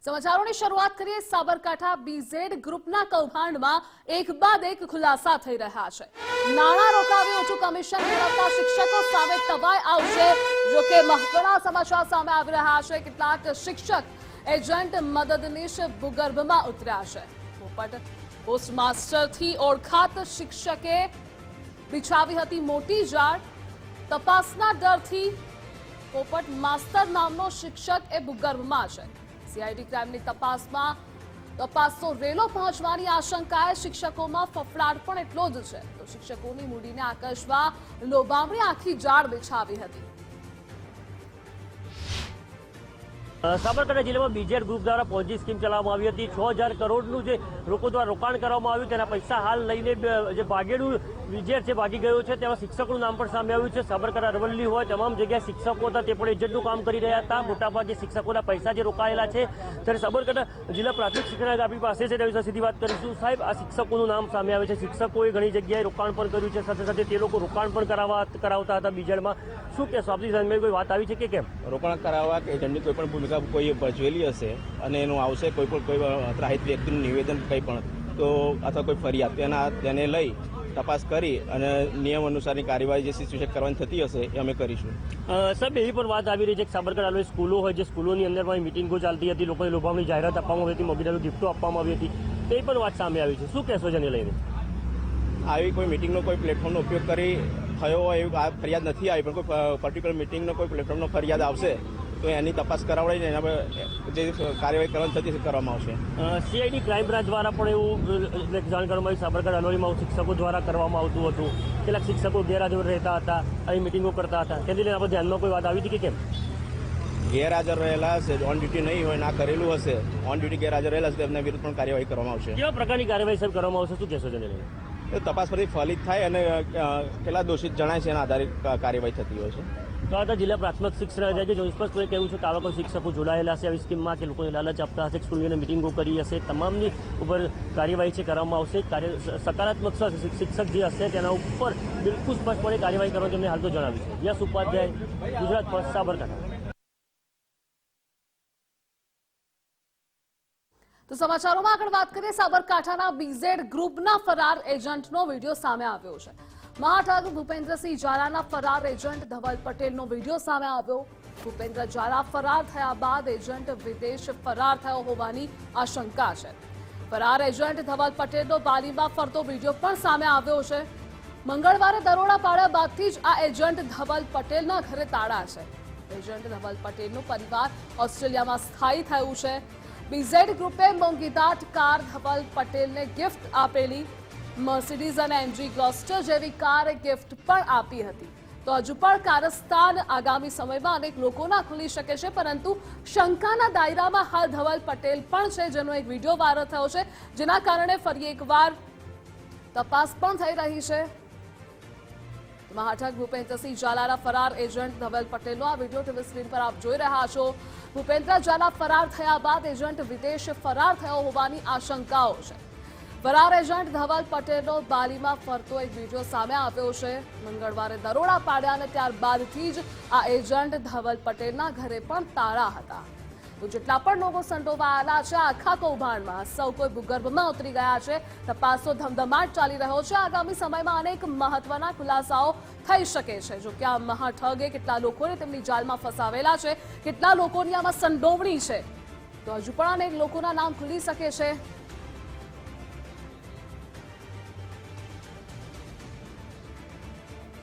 સમાચારોની શરૂઆત કરીએ સાબરકાંઠા બીઝેડ ગ્રુપના કૌભાંડમાં એક બાદ એક ખુલાસા થઈ રહ્યા છે। નાણાં રોકાવી ઊંચું કમિશન મેળવતા શિક્ષકો સામે તવાઈ આવશે। જો કે મહત્વના સમાચાર સામે આવી રહ્યા છે। કેટલાક શિક્ષક એજન્ટ મદદનીશ ભૂગર્ભમાં ઉતર્યા છે। પોપટ પોસ્ટમાસ્ટરથી ઓળખાત શિક્ષકે બિછાવી હતી મોટી જાળ। તપાસના ડરથી પોપટ માસ્ટર નામનો શિક્ષક એ ભૂગર્ભમાં છે। सीआईडी क्राइमની તપાસનો રેલો પહોંચવાની આશંકાએ શિક્ષકોમાં ફફડાટ પણ એટલો જ છે। તો શિક્ષકોની મૂડીને આકર્ષવા લોભામણી આખી જાળ બિછાવી હતી। સાબરકાંઠા જિલ્લામાં બીજેડ ગ્રુપ દ્વારા પોન્જી સ્કીમ ચલાવવામાં આવી હતી। 6000 કરોડનું જે લોકો દ્વારા રોકાણ કરવામાં આવ્યું તેના પૈસા હાલ લઈને જે ભાગેડું બીજેડ છે ભાગી ગયો છે। તેમાં શિક્ષકોનું નામ પણ સામે આવ્યું છે। સાબરકાંઠા અરવલ્લી હોય તમામ જગ્યાએ શિક્ષકો હતા તે પણ એજન્ટનું કામ કરી રહ્યા હતા। મોટાભાગે શિક્ષકોના પૈસા જે રોકાયેલા છે ત્યારે સાબરકાંઠા જિલ્લા પ્રાથમિક શિક્ષણ આપણી પાસે છે તેના વિશે સીધી વાત કરીશું। સાહેબ, આ શિક્ષકોનું નામ સામે આવે છે। શિક્ષકોએ ઘણી જગ્યાએ રોકાણ પણ કર્યું છે, સાથે સાથે તે લોકો રોકાણ પણ કરાવતા હતા બીજેડમાં। શું કહેશો? આપની સામે કોઈ વાત આવી છે કે કેમ? રોકાણ કરાવવા કે એજન્ટની કોઈ પણ ભૂમિકા કોઈ ભજવેલી હશે અને એનું આવશે કોઈ ત્રાહિત વ્યક્તિનું નિવેદન કંઈ પણ તો અથવા કોઈ ફરિયાદ તેને લઈ તપાસ કરી અને નિયમ અનુસારની કાર્યવાહી જે સિચ્યુએશન કરવાની થતી હશે એ અમે કરીશું। સાહેબ, એવી પણ વાત આવી રહી છે કે સાબરકાંઠા સ્કૂલો હોય, જે સ્કૂલોની અંદર પણ મિટિંગો ચાલતી હતી, લોકોને લોભામણી જાહેરાત આપવામાં આવી હતી, મોંઘી ગિફ્ટો આપવામાં આવી હતી, તે પણ વાત સામે આવી છે। શું કહેશો જેને લઈને? આવી કોઈ મિટિંગનો કોઈ પ્લેટફોર્મનો ઉપયોગ કરી થયો હોય એવી આ ફરિયાદ નથી આવી, પણ કોઈ પર્ટિક્યુલર મિટિંગનો કોઈ પ્લેટફોર્મનો ફરિયાદ આવશે તો એની તપાસ કરાવડાવીને એના પર જે કાર્યવાહી કરવાની થતી કરવામાં આવશે। સીઆઈડી ક્રાઇમ બ્રાન્ચ દ્વારા પણ એવું જાણ કરવામાં આવી। સાબરકાંઠા અરવલ્લીમાં શિક્ષકો દ્વારા કરવામાં આવતું હતું। કેટલાક શિક્ષકો ગેરહાજર રહેતા હતા, આવી મિટિંગો કરતા હતા, તેને લઈને આપણે ધ્યાનમાં કોઈ વાત આવી હતી કે કેમ? ગેરહાજર રહેલા હશે, ઓન ડ્યુટી નહીં હોય, ના કરેલું હશે, ઓન ડ્યુટી ગેરહાજર રહેલા હશે, તેમના વિરુદ્ધ પણ કાર્યવાહી કરવામાં આવશે। કેવા પ્રકારની કાર્યવાહી સાહેબ કરવામાં આવશે? શું કહેશો તેને લઈને? તપાસ પરથી ફલિત થાય અને કેટલા દોષિત જણાય છે એના આધારે કાર્યવાહી થતી હોય છે। તો આ જિલ્લા પ્રાથમિક શિક્ષણ અધિકારી સ્પષ્ટપણે કહ્યું છે કે આવા કોઈ શિક્ષકો જોડાયેલા છે આવી સ્કીમમાં, કે લોકોને લાલચ આપતા હશે, સ્કૂલોને મિટિંગો કરી હશે, તમામની ઉપર કાર્યવાહી છે કરવામાં આવશે। સકારાત્મક શિક્ષક જે હશે તેના ઉપર બિલકુલ સ્પષ્ટપણે કાર્યવાહી કરવાનું તેમને હાલ તો જણાવ્યું છે। યશ ઉપાધ્યાય, ગુજરાત ફર્સ્ટ, સાબરકાંઠા। તો સમાચારોમાં આગળ વાત કરીએ। સાબરકાંઠાના બીઝેડ ગ્રુપના ફરાર એજન્ટનો વિડીયો સામે આવ્યો છે। મહાઠગ ભૂપેન્દ્રસિંહ ઝાલાના ફરાર એજન્ટ ધવલ પટેલનો વિડીયો સામે આવ્યો। ભૂપેન્દ્ર ઝાલા ફરાર થયા બાદ એજન્ટ વિદેશ ફરાર થયો હોવાની આશંકા છે। ફરાર એજન્ટ ધવલ પટેલનો બાલીમાં ફરતો વિડીયો પણ સામે આવ્યો છે। મંગળવારે દરોડા પાડ્યા બાદથી જ આ એજન્ટ ધવલ પટેલના ઘરે તાળા છે। એજન્ટ ધવલ પટેલનો પરિવાર ઓસ્ટ્રેલિયામાં સ્થાયી થયું છે। બીઝેડ ગ્રુપે મોંઘીદાટ કાર ધવલ પટેલને ગિફ્ટ આપેલી। મર્સિડીઝ અને એમજી ગ્લોસ્ટર જેવી કાર ગિફ્ટ પણ આપી હતી। તો હજુ પણ કારસ્તાન આગામી સમયમાં અનેક લોકોના ખુલી શકે છે, પરંતુ શંકાના દાયરામાં હાલ ધવલ પટેલ પણ છે, જેનો એક વિડીયો વાયરલ થયો છે, જેના કારણે ફરી એકવાર તપાસ પણ થઈ રહી છે। મહાઠગ ભૂપેન્દ્રસિંહ ઝાલાના ફરાર એજન્ટ ધવલ પટેલનો આ વિડીયો ટીવી સ્ક્રીન પર આપ જોઈ રહ્યા છો। ભૂપેન્દ્ર ઝાલા ફરાર થયા બાદ એજન્ટ વિદેશ ફરાર થયો હોવાની આશંકાઓ છે। ફરાર એજન્ટ ધવલ પટેલનો બાલીમાં ફરતો એક વિડીયો સામે આવ્યો છે। મંગળવારે દરોડા પાડ્યા અને ત્યારબાદથી જ આ એજન્ટ ધવલ પટેલના ઘરે પણ તાળા હતા। તો જેટલા પણ લોકો સંડોવાયેલા છે આખા કૌભાંડમાં, સૌ કોઈ ભૂગર્ભમાં ઉતરી ગયા છે। તપાસનો ધમધમાટ ચાલી રહ્યો છે। આગામી સમયમાં અનેક મહત્વના ખુલાસાઓ થઈ શકે છે। જો કે આ મહાઠગે કેટલા લોકોને તેમની જાળમાં ફસાવેલા છે, કેટલા લોકોની આમાં સંડોવણી છે, તો હજુ પણ અનેક લોકોના નામ ખુલી શકે છે।